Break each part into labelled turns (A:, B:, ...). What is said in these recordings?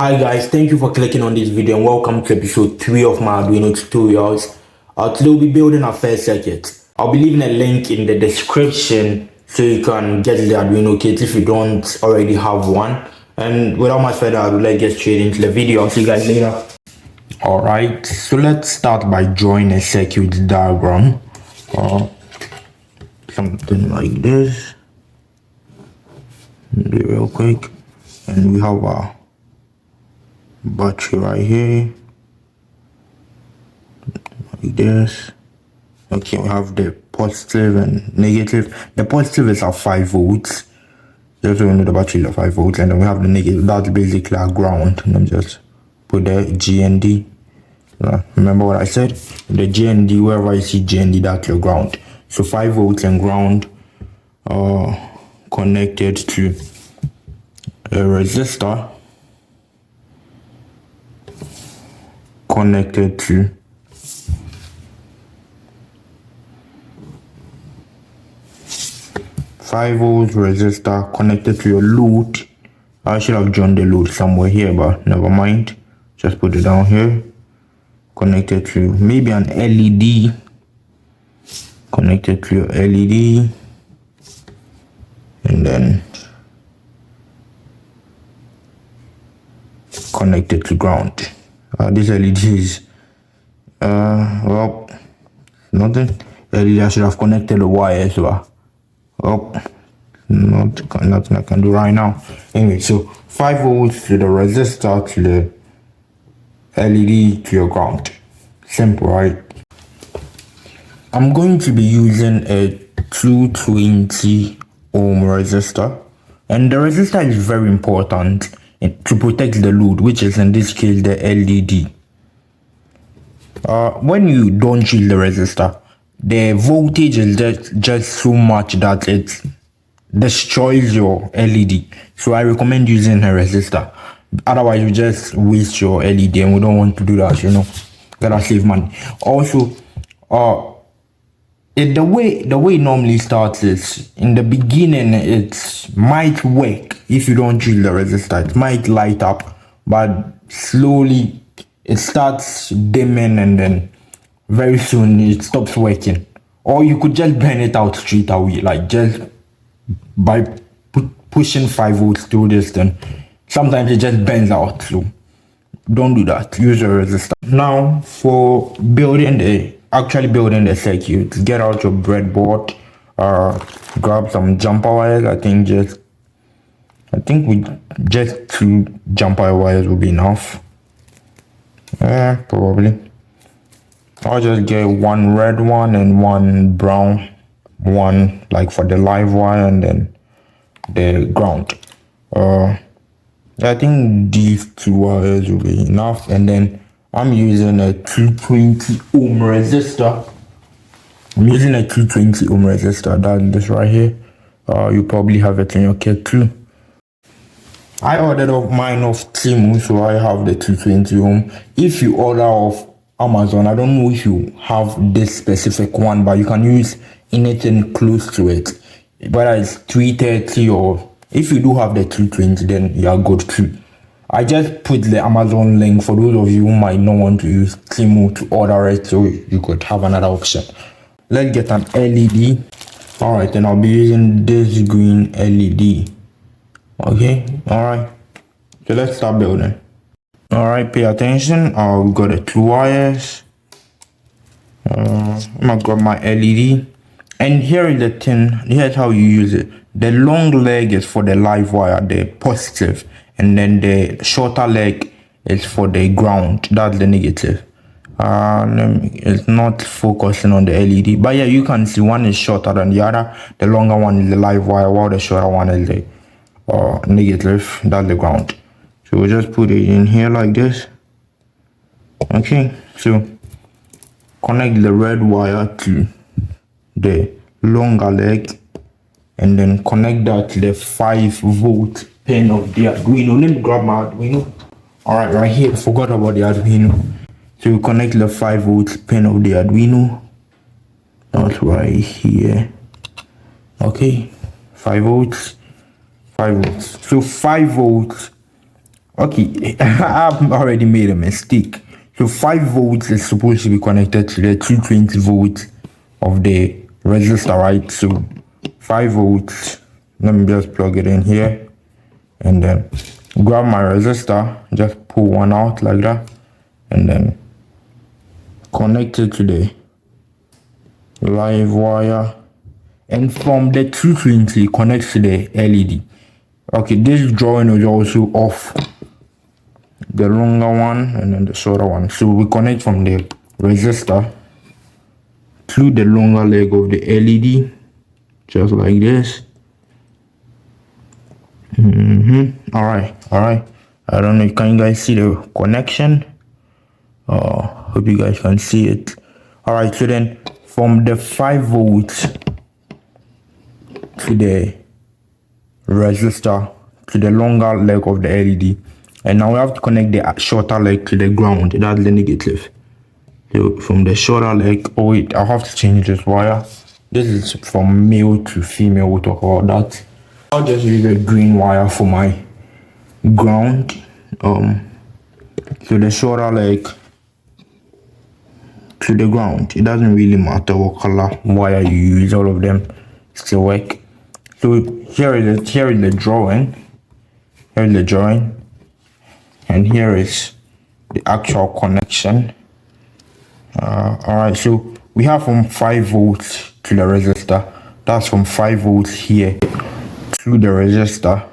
A: Hi guys, thank you for clicking on this video and welcome to episode 3 of my Arduino tutorials. Today we'll be building our first circuit. I'll be leaving a link in the description so you can get the Arduino kit if you don't already have one. And without much further ado, let's get straight into the video. I'll see you guys later. Alright, so let's start by drawing a circuit diagram. Something like this. Do it real quick. And we have our battery right here, like this. Okay, we have the positive and negative. The positive is at 5 volts. Just so you know, the battery is at 5 volts, and then we have the negative. That's basically our ground. Let me just put the G and D. Remember what I said? The G and D, wherever you see G and D, that's your ground. So 5 volts and ground are connected to a resistor connected to five volts resistor connected to your load. I should have drawn the load somewhere here, but never mind. Just put it down here. Connected to maybe an LED. Connected to your LED, and then connected to ground. This LED is well, nothing. LED, I should have connected the wire as well. Nothing I can do right now. Anyway, so 5 volts to the resistor, to the LED, to your ground. Simple, right? I'm going to be using a 220 ohm resistor, and the resistor is very important to protect the load, which is in this case the LED. When you don't use the resistor, the voltage is just so much that it destroys your LED. So I recommend using a resistor. Otherwise, you just waste your LED, and we don't want to do that. You know, gotta save money. Also, the way it normally starts is, in the beginning it might work. If you don't use the resistor, it might light up, but slowly it starts dimming, and then very soon it stops working. Or you could just burn it out straight away, like just by pushing 5 volts through this. Then sometimes it just burns out, so don't do that. Use a resistor. Now for actually building the circuit, get out your breadboard, grab some jumper wires. I think just 2 jumper wires will be enough. Probably. I'll just get 1 red one and 1 brown one, like for the live wire, and then the ground. I think these 2 wires will be enough, and then I'm using a 220 ohm resistor. That's this right here. You probably have it in your kit too. I ordered mine off Temu, so I have the 220 ohm. If you order off Amazon, I don't know if you have this specific one, but you can use anything close to it, whether it's 330, or if you do have the 220, then you are good too. I just put the Amazon link for those of you who might not want to use Temu to order it, so you could have another option. Let's get an LED. Alright, then I'll be using this green LED. Okay, alright. So let's start building. Alright, pay attention. I've got the 2 wires. I'm gonna grab my LED. And here is the thing. Here's how you use it. The long leg is for the live wire, the positive. And then the shorter leg is for the ground. That's the negative. It's not focusing on the LED, but yeah, you can see one is shorter than the other. The longer one is the live wire, while the shorter one is the negative. That's the ground. So we'll just put it in here like this. Okay, so connect the red wire to the longer leg, and then connect that to the 5 volt pin of the Arduino. Let me grab my Arduino. Alright, right here. Forgot about the Arduino. So we connect the 5 volt pin of the Arduino. That's right here. Okay, 5 volts. 5 volts. So 5 volts Okay, I've already made a mistake. So 5 volts is supposed to be connected to the 220 volts of the resistor, right? So 5 volts. Let me just plug it in here and then grab my resistor, just pull one out like that, and then connect it to the live wire, and from the 220 connect to the LED. Okay, this drawing is also off, the longer one and then the shorter one. So we connect from the resistor to the longer leg of the LED, just like this. All right. I don't know, can you guys see the connection? Hope you guys can see it. All right, so then from the 5 volts to the resistor to the longer leg of the LED, and now we have to connect the shorter leg to the ground. That's the negative. So from the shorter leg, oh wait, I have to change this wire. This is from male to female. We'll talk about that. I'll just use a green wire for my ground. So the shorter leg to the ground. It doesn't really matter what color wire you use, all of them still work. So here is the drawing. Here is the drawing, and here is the actual connection. All right, so we have from 5 volts to the resistor. That's from 5 volts here to the resistor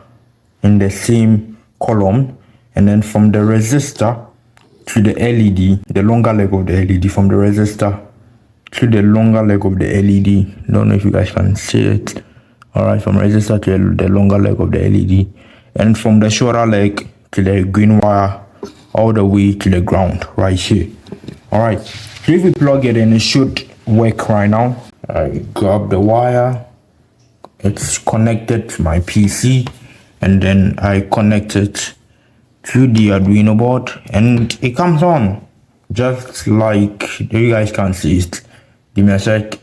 A: in the same column, and then from the resistor to the LED, the longer leg of the LED, from the resistor to the longer leg of the LED. Don't know if you guys can see it. All right, from resistor to the longer leg of the LED, and from the shorter leg to the green wire all the way to the ground right here. All right, so if we plug it in, it should work right now. I grab the wire, it's connected to my PC, and then I connect it to the Arduino board, and it comes on just like you guys can see it. Give me a sec.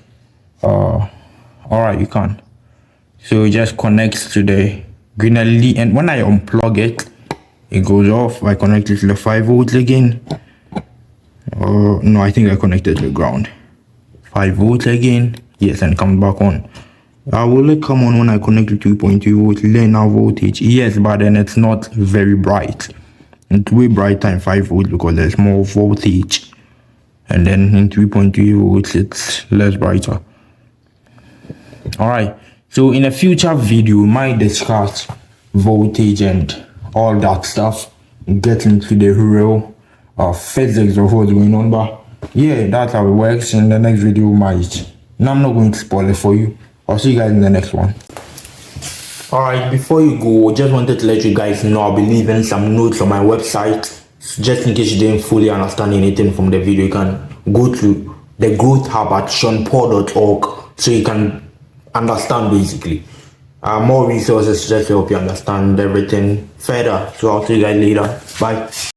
A: All right, you can. So it just connects to the green LED, and when I unplug it, it goes off. I connect it to the 5 volts again. No, I think I connected to the ground. 5 volts again. Yes, and it comes back on. Will it come on when I connect to 2.2 volts linear voltage? Yes, but then it's not very bright. It's way brighter in 5 volts because there's more voltage, and then in 3.2 volts it's less brighter. All right, so in a future video we might discuss voltage and all that stuff, get into the real physics of what's going on, but yeah, that's how it works. In the next video now I'm not going to spoil it for you. I'll see you guys in the next one. Alright, before you go, just wanted to let you guys know I'll be leaving some notes on my website. So just in case you didn't fully understand anything from the video, you can go to the growth hub at seanpaul.org so you can understand basically. More resources just to help you understand everything further. So I'll see you guys later. Bye.